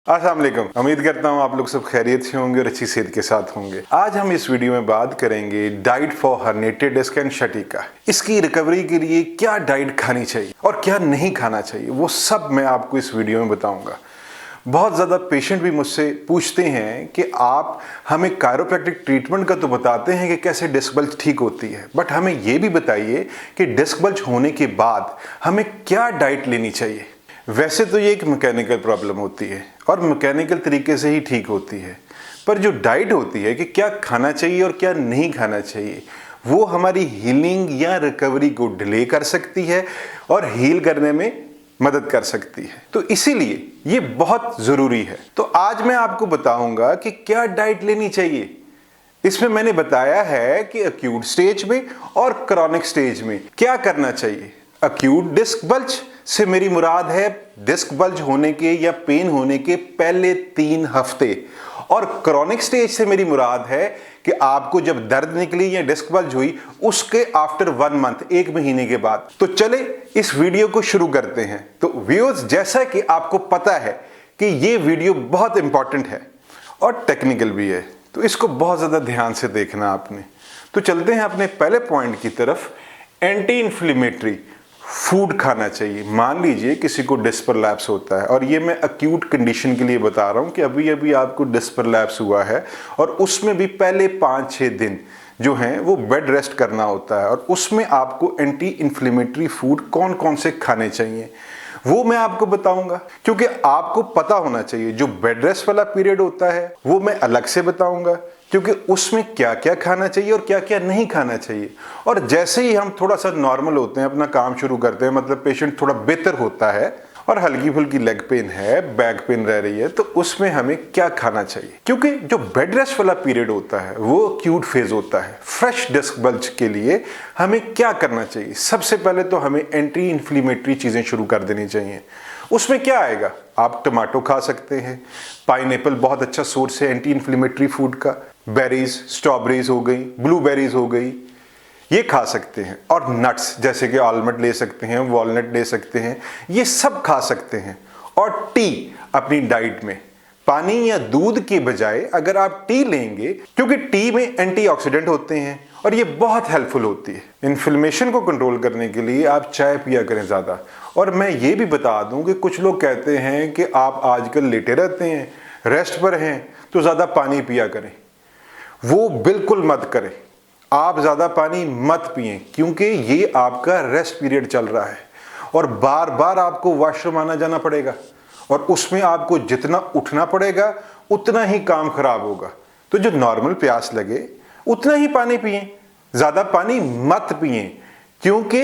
अस्सलाम वालेकुम। उम्मीद करता हूँ आप लोग सब खैरियत से होंगे और अच्छी सेहत के साथ होंगे। आज हम इस वीडियो में बात करेंगे diet for herniated disc and sciatica. इसकी रिकवरी के लिए क्या डाइट खानी चाहिए और क्या नहीं खाना चाहिए, वो सब मैं आपको इस वीडियो में बताऊंगा। बहुत ज़्यादा पेशेंट भी मुझसे पूछते हैं कि आप हमें कायरोप्रैक्टिक ट्रीटमेंट का तो बताते हैं कि कैसे डिस्क बल्ज ठीक होती है, बट हमें ये भी बताइए कि डिस्क बल्ज होने के बाद हमें क्या डाइट लेनी चाहिए। वैसे तो ये एक मैकेनिकल प्रॉब्लम होती है और मैकेनिकल तरीके से ही ठीक होती है, पर जो डाइट होती है कि क्या खाना चाहिए और क्या नहीं खाना चाहिए, वो हमारी हीलिंग या रिकवरी को डिले कर सकती है और हील करने में मदद कर सकती है। तो इसीलिए ये बहुत ज़रूरी है। तो आज मैं आपको बताऊंगा कि क्या डाइट लेनी चाहिए। इसमें मैंने बताया है कि अक्यूट स्टेज में और क्रॉनिक स्टेज में क्या करना चाहिए। अक्यूट डिस्क बल्ज से मेरी मुराद है डिस्क बल्ज होने के या पेन होने के पहले 3 हफ्ते, और क्रॉनिक स्टेज से मेरी मुराद है कि आपको जब दर्द निकली या डिस्क बल्ज हुई उसके आफ्टर 1 मंथ, 1 महीने के बाद। तो चले इस वीडियो को शुरू करते हैं। तो व्यूअर्स, जैसा कि आपको पता है कि ये वीडियो बहुत इंपॉर्टेंट है और टेक्निकल भी है, तो इसको बहुत ज़्यादा ध्यान से देखना आपने। तो चलते हैं अपने पहले पॉइंट की तरफ। एंटी इन्फ्लेमेटरी फूड खाना चाहिए। मान लीजिए किसी को डिस्क प्रलैप्स होता है, और ये मैं अक्यूट कंडीशन के लिए बता रहा हूँ कि अभी अभी आपको डिस्क प्रलैप्स हुआ है और उसमें भी पहले 5-6 दिन जो हैं वो बेड रेस्ट करना होता है, और उसमें आपको एंटी इन्फ्लेमेटरी फूड कौन कौन से खाने चाहिए वो मैं आपको बताऊंगा, क्योंकि आपको पता होना चाहिए। जो बेड रेस्ट वाला पीरियड होता है वो मैं अलग से बताऊंगा, क्योंकि उसमें क्या क्या खाना चाहिए और क्या क्या नहीं खाना चाहिए। और जैसे ही हम थोड़ा सा नॉर्मल होते हैं, अपना काम शुरू करते हैं, मतलब पेशेंट थोड़ा बेहतर होता है और हल्की फुल्की लेग पेन है, बैक पेन रह रही है, तो उसमें हमें क्या खाना चाहिए। क्योंकि जो बेड रेस्ट वाला पीरियड होता है वो एक्यूट फेज होता है। फ्रेश डिस्क बल्ज के लिए हमें क्या करना चाहिए? सबसे पहले तो हमें एंटी इन्फ्लेमेटरी चीजें शुरू कर देनी चाहिए। उसमें क्या आएगा? आप टमाटो खा सकते हैं, पाइनएप्पल बहुत अच्छा सोर्स है एंटी इन्फ्लेमेटरी फूड का, बेरीज, स्ट्रॉबेरीज हो गई, ब्लूबेरीज हो गई, ये खा सकते हैं। और नट्स जैसे कि आलमंड ले सकते हैं, वॉलनट ले सकते हैं, ये सब खा सकते हैं। और टी अपनी डाइट में, पानी या दूध के बजाय अगर आप टी लेंगे, क्योंकि टी में एंटीऑक्सीडेंट होते हैं और ये बहुत हेल्पफुल होती है। इन्फ्लेमेशन को कंट्रोल करने के लिए आप चाय पिया करें ज़्यादा। और मैं ये भी बता दूं कि कुछ लोग कहते हैं कि आप आजकल लेटे रहते हैं, रेस्ट पर हैं, तो ज़्यादा पानी पिया करें। वो बिल्कुल मत करें। आप ज़्यादा पानी मत पिएं, क्योंकि ये आपका रेस्ट पीरियड चल रहा है और बार बार आपको वॉशरूम आना जाना पड़ेगा, और उसमें आपको जितना उठना पड़ेगा उतना ही काम खराब होगा। तो जो नॉर्मल प्यास लगे उतना ही पानी पिएं, ज़्यादा पानी मत पिएं। क्योंकि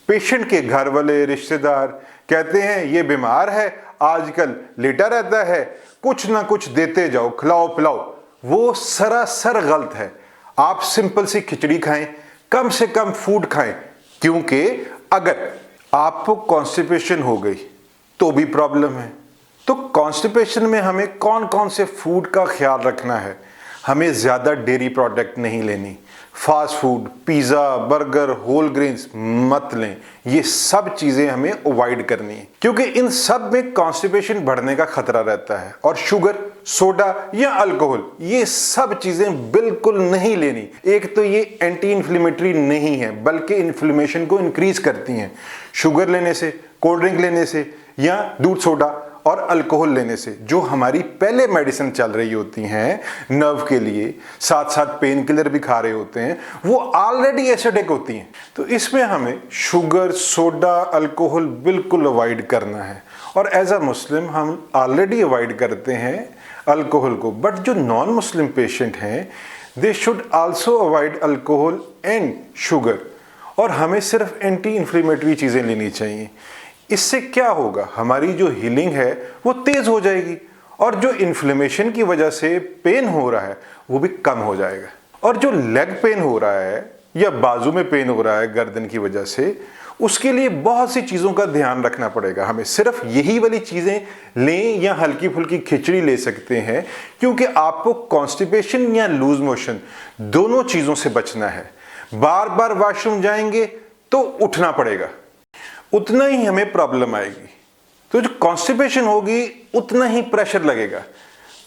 पेशेंट के घर वाले, रिश्तेदार कहते हैं ये बीमार है, आजकल लेटा रहता है, कुछ ना कुछ देते जाओ, खिलाओ पिलाओ। वो सरासर गलत है। आप सिंपल सी खिचड़ी खाएं, कम से कम फूड खाएं, क्योंकि अगर आपको कॉन्स्टिपेशन हो गई तो भी प्रॉब्लम है। तो कॉन्स्टिपेशन में हमें कौन कौन से फूड का ख्याल रखना है? हमें ज़्यादा डेयरी प्रोडक्ट नहीं लेनी, fast food, pizza, burger, whole grains मत लें। ये सब चीज़ें हमें अवॉइड करनी है, क्योंकि इन सब में कॉन्स्टिपेशन बढ़ने का खतरा रहता है। और शुगर, सोडा या अल्कोहल, ये सब चीज़ें बिल्कुल नहीं लेनी। एक तो ये एंटी इन्फ्लेमेटरी नहीं है, बल्कि इन्फ्लेमेशन को इंक्रीज करती हैं। शुगर लेने से, कोल्ड ड्रिंक लेने से, या दूध, सोडा और अल्कोहल लेने से, जो हमारी पहले मेडिसिन चल रही होती हैं नर्व के लिए, साथ साथ पेन किलर भी खा रहे होते हैं, वो ऑलरेडी एसिडिक होती हैं। तो इसमें हमें शुगर, सोडा, अल्कोहल बिल्कुल अवॉइड करना है। और एज अ मुस्लिम हम ऑलरेडी अवॉइड करते हैं अल्कोहल को, बट जो नॉन मुस्लिम पेशेंट हैं they should also avoid alcohol and sugar. और हमें सिर्फ एंटी इन्फ्लेमेटरी चीज़ें लेनी चाहिए। इससे क्या होगा? हमारी जो हीलिंग है वो तेज हो जाएगी, और जो इन्फ्लेमेशन की वजह से पेन हो रहा है वो भी कम हो जाएगा। और जो लेग पेन हो रहा है या बाजू में पेन हो रहा है गर्दन की वजह से, उसके लिए बहुत सी चीज़ों का ध्यान रखना पड़ेगा। हमें सिर्फ यही वाली चीज़ें लें या हल्की फुल्की खिचड़ी ले सकते हैं, क्योंकि आपको कॉन्स्टिपेशन या लूज मोशन दोनों चीज़ों से बचना है। बार बार वॉशरूम जाएंगे तो उठना पड़ेगा, उतना ही हमें प्रॉब्लम आएगी। तो जो कॉन्स्टिपेशन होगी उतना ही प्रेशर लगेगा,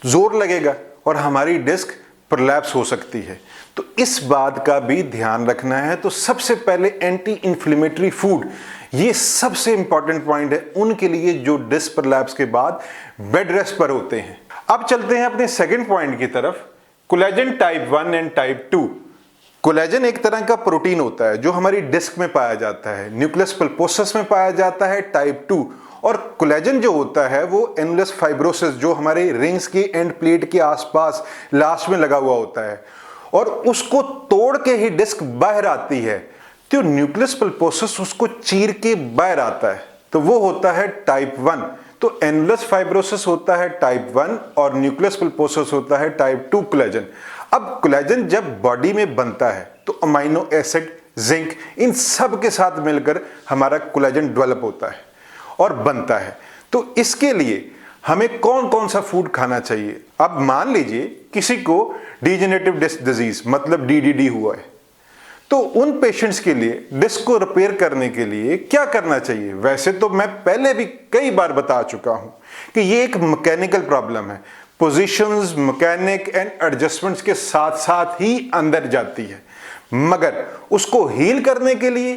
जोर लगेगा और हमारी डिस्क प्रलैप्स हो सकती है। तो इस बात का भी ध्यान रखना है। तो सबसे पहले एंटी इन्फ्लेमेटरी फूड, ये सबसे इंपॉर्टेंट पॉइंट है उनके लिए जो डिस्क प्रलैप्स के बाद बेड रेस्ट पर होते हैं। अब चलते हैं अपने सेकंड पॉइंट की तरफ, collagen type 1 and type 2। Collagen एक तरह का प्रोटीन होता है जो हमारी डिस्क में पाया जाता है, न्यूक्लियस पल्पोसस में पाया जाता है टाइप 2। और कोलेजन जो होता है वो एनुलस फाइब्रोसिस, जो हमारे रिंग्स की एंड प्लेट के आसपास लास्ट में लगा हुआ होता है, और उसको तोड़ के ही डिस्क बाहर आती है। तो न्यूक्लियस पल्पोसस उसको चीर के बाहर आता है, तो वो होता है टाइप 1। तो एनुलस फाइब्रोसिस होता है टाइप 1 और न्यूक्लियस पल्पोसस होता है टाइप 2 कोलेजन। अब कोलेजन जब बॉडी में बनता है तो अमाइनो एसिड, जिंक, इन सब के साथ मिलकर हमारा कोलेजन डेवलप होता है और बनता है। तो इसके लिए हमें कौन कौन सा फूड खाना चाहिए? अब मान लीजिए किसी को डिजेनरेटिव डिस्क डिजीज मतलब डीडीडी हुआ है, तो उन पेशेंट्स के लिए डिस्क को रिपेयर करने के लिए क्या करना चाहिए? वैसे तो मैं पहले भी कई बार बता चुका हूं कि ये एक मैकेनिकल प्रॉब्लम है, पोजीशंस, मैकेनिक एंड एडजस्टमेंट्स के साथ साथ ही अंदर जाती है। मगर उसको हील करने के लिए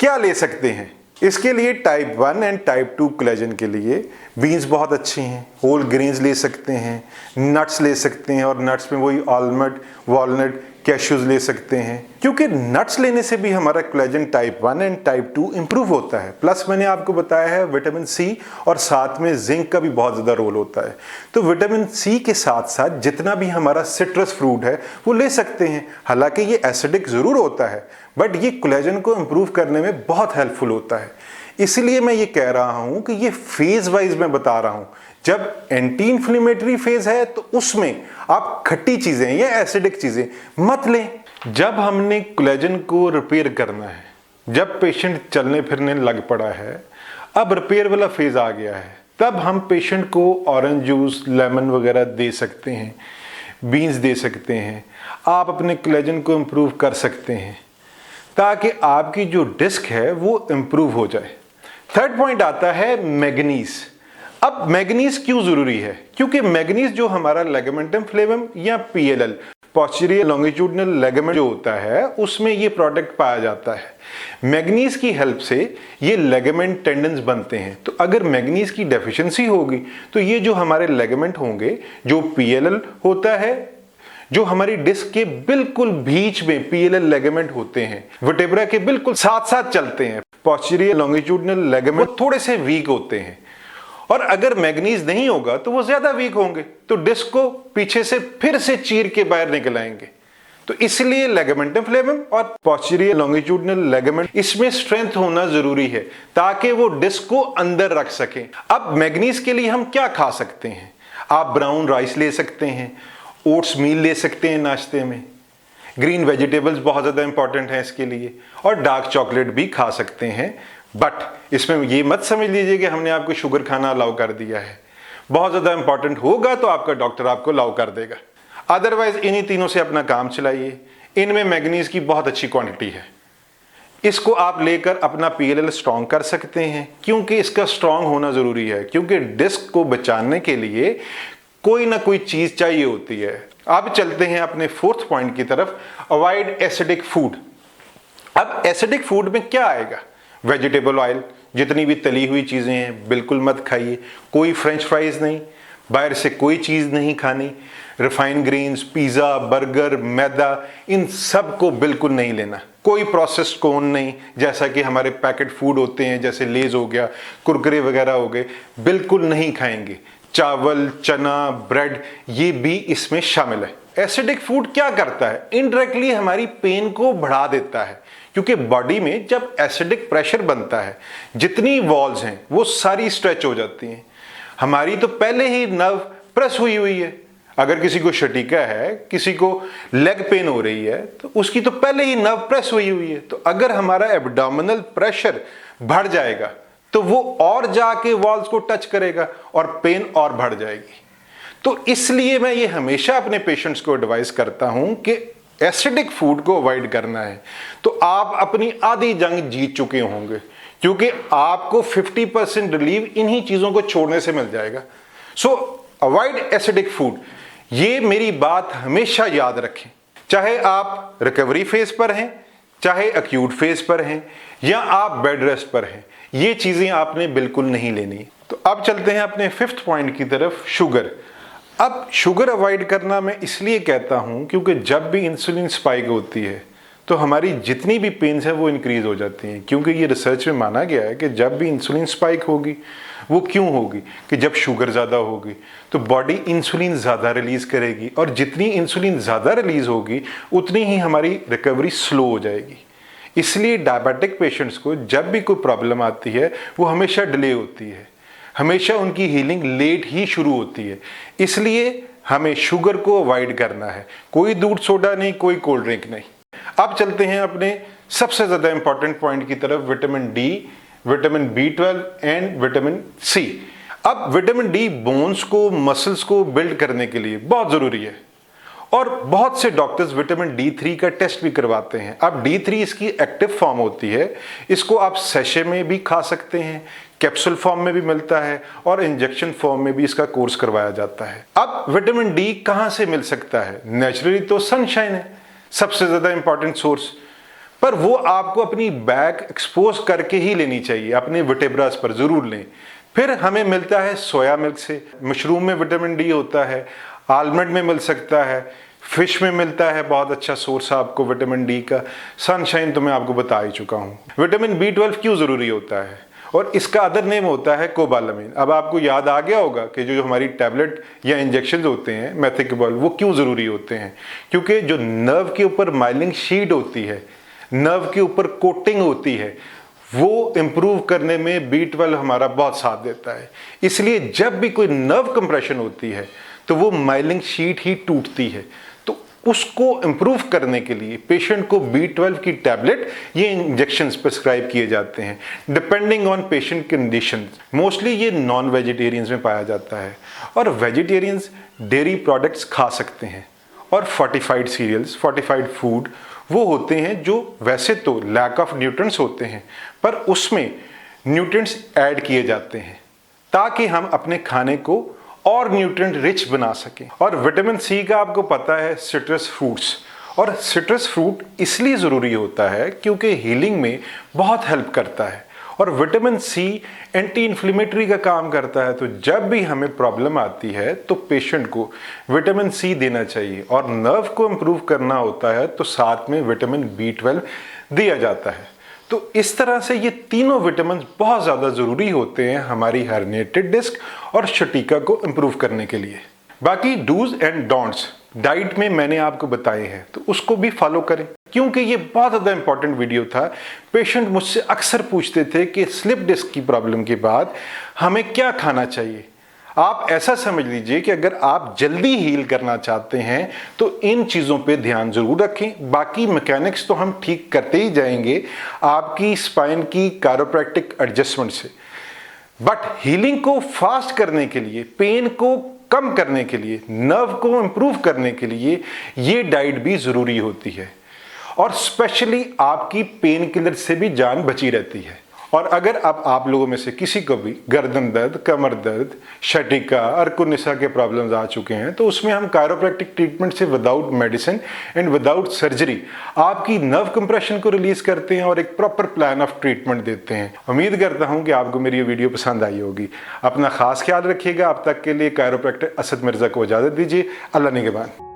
क्या ले सकते हैं? इसके लिए टाइप 1 एंड टाइप 2 कोलेजन के लिए बीन्स बहुत अच्छी हैं, होल ग्रेन्स ले सकते हैं, नट्स ले सकते हैं, और नट्स में वही आलमंड, वॉलनट, कैश्यूज ले सकते हैं, क्योंकि नट्स लेने से भी हमारा collagen type 1 and type 2 improve होता है। प्लस मैंने आपको बताया है विटामिन सी और साथ में जिंक का भी बहुत ज़्यादा रोल होता है। तो विटामिन सी के साथ साथ जितना भी हमारा सिट्रस फ्रूट है वो ले सकते हैं। हालांकि ये एसिडिक ज़रूर होता है, बट ये कोलेजन को इम्प्रूव करने में बहुत हेल्पफुल होता है। इसलिए मैं ये कह रहा हूँ कि ये फेज वाइज मैं बता रहा हूँ। जब एंटी इन्फ्लेमेटरी फेज है तो उसमें आप खट्टी चीजें या एसिडिक चीजें मत लें। जब हमने कोलेजन को रिपेयर करना है, जब पेशेंट चलने फिरने लग पड़ा है, अब रिपेयर वाला फेज आ गया है, तब हम पेशेंट को ऑरेंज जूस, लेमन वगैरह दे सकते हैं, बीन्स दे सकते हैं। आप अपने कोलेजन को इम्प्रूव कर सकते हैं ताकि आपकी जो डिस्क है वो इम्प्रूव हो जाए। थर्ड पॉइंट आता है मैग्नीज। अब मैग्नीज क्यों जरूरी है? क्योंकि मैग्नीज जो हमारा लिगामेंटम फ्लेवम या पीएलएल, पोस्टीरियर लॉन्गिट्यूडिनल लिगामेंट जो होता है, उसमें ये प्रोडक्ट पाया जाता है। मैग्नीज की हेल्प से ये लिगामेंट टेंडन्स बनते हैं। तो अगर मैग्नीज की डेफिशिएंसी होगी तो ये जो हमारे लिगामेंट होंगे, जो पीएलएल होता है, जो हमारी डिस्क के बिल्कुल बीच में पीएलएल लिगामेंट होते हैं, वर्टेब्रा के बिल्कुल साथ साथ चलते हैं, पोस्टीरियर लॉन्गिट्यूडिनल लिगामेंट थोड़े से वीक होते हैं। और अगर मैग्नीज नहीं होगा तो वो ज्यादा वीक होंगे, तो डिस्क को पीछे से फिर से चीर के बाहर निकल आएंगे। तो इसलिए लिगामेंटम फ्लेवम और पोस्टीरियर लॉन्गिट्यूडिनल लिगामेंट, इसमें स्ट्रेंथ होना जरूरी है ताकि वो डिस्क को अंदर रख सके। अब मैग्नीज के लिए हम क्या खा सकते हैं? आप ब्राउन राइस ले सकते हैं, ओट्स मील ले सकते हैं नाश्ते में, ग्रीन वेजिटेबल्स बहुत ज़्यादा इंपॉर्टेंट हैं इसके लिए, और डार्क चॉकलेट भी खा सकते हैं। बट इसमें ये मत समझ लीजिए कि हमने आपको शुगर खाना अलाउ कर दिया है। बहुत ज़्यादा इंपॉर्टेंट होगा तो आपका डॉक्टर आपको अलाउ कर देगा, अदरवाइज इन्हीं तीनों से अपना काम चलाइए। इनमें मैग्नीज की बहुत अच्छी क्वांटिटी है, इसको आप लेकर अपना पीएलएल स्ट्रॉन्ग कर सकते हैं, क्योंकि इसका स्ट्रॉन्ग होना ज़रूरी है, क्योंकि डिस्क को बचाने के लिए कोई ना कोई चीज़ चाहिए होती है। अब चलते हैं अपने फोर्थ पॉइंट की तरफ, अवॉइड एसिडिक फूड। अब एसिडिक फूड में क्या आएगा? वेजिटेबल ऑयल, जितनी भी तली हुई चीज़ें हैं बिल्कुल मत खाइए, कोई फ्रेंच फ्राइज नहीं, बाहर से कोई चीज़ नहीं खानी, रिफाइंड ग्रेन्स, पिज़्ज़ा, बर्गर, मैदा, इन सब को बिल्कुल नहीं लेना। कोई प्रोसेस्ड कॉर्न नहीं, जैसा कि हमारे पैकेट फूड होते हैं, जैसे लेज हो गया, कुरकुरे वगैरह हो गए, बिल्कुल नहीं खाएंगे। चावल, चना, ब्रेड, ये भी इसमें शामिल है। एसिडिक फूड क्या करता है? इनडायरेक्टली हमारी पेन को बढ़ा देता है, क्योंकि बॉडी में जब एसिडिक प्रेशर बनता है, जितनी वॉल्स हैं वो सारी स्ट्रेच हो जाती हैं। हमारी तो पहले ही नर्व प्रेस हुई हुई है। अगर किसी को शटीका है, किसी को लेग पेन हो रही है, तो उसकी तो पहले ही नर्व प्रेस हुई हुई है। तो अगर हमारा एब्डोमिनल प्रेशर बढ़ जाएगा तो वो और जाके वॉल्स को टच करेगा और पेन और बढ़ जाएगी। तो इसलिए मैं ये हमेशा अपने पेशेंट्स को एडवाइस करता हूं कि एसिडिक फूड को अवॉइड करना है। तो आप अपनी आधी जंग जीत चुके होंगे, क्योंकि आपको 50% रिलीफ इन्हीं चीजों को छोड़ने से मिल जाएगा। सो अवॉइड एसिडिक फूड, ये मेरी बात हमेशा याद रखें, चाहे आप रिकवरी फेज पर हैं, चाहे एक्यूट फेज पर हैं, या आप बेड रेस्ट पर हैं, ये चीजें आपने बिल्कुल नहीं लेनी। तो अब चलते हैं अपने 5th पॉइंट की तरफ, शुगर। अब शुगर अवॉइड करना मैं इसलिए कहता हूं क्योंकि जब भी इंसुलिन स्पाइक होती है तो हमारी जितनी भी पेन्स है वो इंक्रीज हो जाती हैं, क्योंकि ये रिसर्च में माना गया है कि जब भी इंसुलिन स्पाइक होगी वो क्यों होगी कि जब शुगर ज़्यादा होगी तो बॉडी इंसुलिन ज़्यादा रिलीज़ करेगी, और जितनी इंसुलिन ज़्यादा रिलीज़ होगी उतनी ही हमारी रिकवरी स्लो हो जाएगी। इसलिए डायबिटिक पेशेंट्स को जब भी कोई प्रॉब्लम आती है वो हमेशा डिले होती है, हमेशा उनकी हीलिंग लेट ही शुरू होती है। इसलिए हमें शुगर को अवॉइड करना है, कोई दूध सोडा नहीं, कोई कोल्ड ड्रिंक नहीं। अब चलते हैं अपने सबसे ज़्यादा इंपॉर्टेंट पॉइंट की तरफ, vitamin D, vitamin B12 and vitamin C. अब विटामिन डी बोन्स को, मसल्स को बिल्ड करने के लिए बहुत ज़रूरी है, और बहुत से डॉक्टर्स विटामिन D3 का टेस्ट भी करवाते हैं। अब D3 इसकी एक्टिव फॉर्म होती है, इसको आप सैशे में भी खा सकते हैं, कैप्सूल फॉर्म में भी मिलता है, और इंजेक्शन फॉर्म में भी इसका कोर्स करवाया जाता है। अब विटामिन डी कहाँ से मिल सकता है? नेचुरली तो सनशाइन है सबसे ज़्यादा इंपॉर्टेंट सोर्स, पर वो आपको अपनी बैक एक्सपोज करके ही लेनी चाहिए, अपने वर्टेब्रास पर ज़रूर लें। फिर हमें मिलता है सोया मिल्क से, मशरूम में विटामिन डी होता है, आलमंड में मिल सकता है, फिश में मिलता है, बहुत अच्छा सोर्स है आपको विटामिन डी का। सनशाइन तो मैं आपको बता ही चुका हूँ। विटामिन B12 क्यों ज़रूरी होता है, और इसका अदर नेम होता है कोबालामिन। अब आपको याद आ गया होगा कि जो हमारी टैबलेट या इंजेक्शन होते हैं मेथिकेबल, वो क्यों ज़रूरी होते हैं, क्योंकि जो नर्व के ऊपर माइलिंग शीट होती है, नर्व के ऊपर कोटिंग होती है, वो इंप्रूव करने में B12 हमारा बहुत साथ देता है। इसलिए जब भी कोई नर्व कंप्रेशन होती है तो वो माइलिंग शीट ही टूटती है, तो उसको इंप्रूव करने के लिए पेशेंट को B12 की टैबलेट, ये इंजेक्शंस प्रिस्क्राइब किए जाते हैं depending on patient condition. Mostly ये नॉन वेजिटेरियंस में पाया जाता है, और वेजिटेरियंस डेयरी प्रोडक्ट्स खा सकते हैं, और फोर्टिफाइड सीरियल्स, फोर्टिफाइड फूड वो होते हैं जो वैसे तो लैक ऑफ न्यूट्रिएंट्स होते हैं, पर उसमें न्यूट्रिएंट्स ऐड किए जाते हैं ताकि हम अपने खाने को और न्यूट्रिएंट रिच बना सकें। और विटामिन सी का आपको पता है सिट्रस फ्रूट्स, और सिट्रस फ्रूट इसलिए ज़रूरी होता है क्योंकि हीलिंग में बहुत हेल्प करता है, और विटामिन सी एंटी इन्फ्लेमेटरी का काम करता है। तो जब भी हमें प्रॉब्लम आती है तो पेशेंट को विटामिन सी देना चाहिए, और नर्व को इम्प्रूव करना होता है तो साथ में विटामिन B12 दिया जाता है। तो इस तरह से ये तीनों विटामिन बहुत ज़्यादा ज़रूरी होते हैं हमारी हर्निएटेड डिस्क और शटीका को इम्प्रूव करने के लिए। बाकी डूज एंड डोंट्स डाइट में मैंने आपको बताए हैं, तो उसको भी फॉलो करें, क्योंकि ये बहुत ज़्यादा इंपॉर्टेंट वीडियो था। पेशेंट मुझसे अक्सर पूछते थे कि स्लिप डिस्क की प्रॉब्लम के बाद हमें क्या खाना चाहिए। आप ऐसा समझ लीजिए कि अगर आप जल्दी हील करना चाहते हैं तो इन चीज़ों पे ध्यान ज़रूर रखें। बाकी मैकेनिक्स तो हम ठीक करते ही जाएंगे आपकी स्पाइन की कायरोप्रैक्टिक एडजस्टमेंट से, बट हीलिंग को फास्ट करने के लिए, पेन को कम करने के लिए, नर्व को इम्प्रूव करने के लिए ये डाइट भी ज़रूरी होती है, और स्पेशली आपकी पेन किलर से भी जान बची रहती है। और अगर अब आप लोगों में से किसी को भी गर्दन दर्द, कमर दर्द, शटिका, अर्कुनिसा के प्रॉब्लम्स आ चुके हैं, तो उसमें हम कायरोप्रैक्टिक ट्रीटमेंट से without medicine and without surgery आपकी नर्व कंप्रेशन को रिलीज करते हैं और एक प्रॉपर प्लान ऑफ ट्रीटमेंट देते हैं। उम्मीद करता हूं कि आपको मेरी ये वीडियो पसंद आई होगी। अपना खास ख्याल रखिएगा। अब तक के लिए कायरोप्रैक्टर असद मिर्जा को इजाजत दीजिए। अल्लाह निगहबान।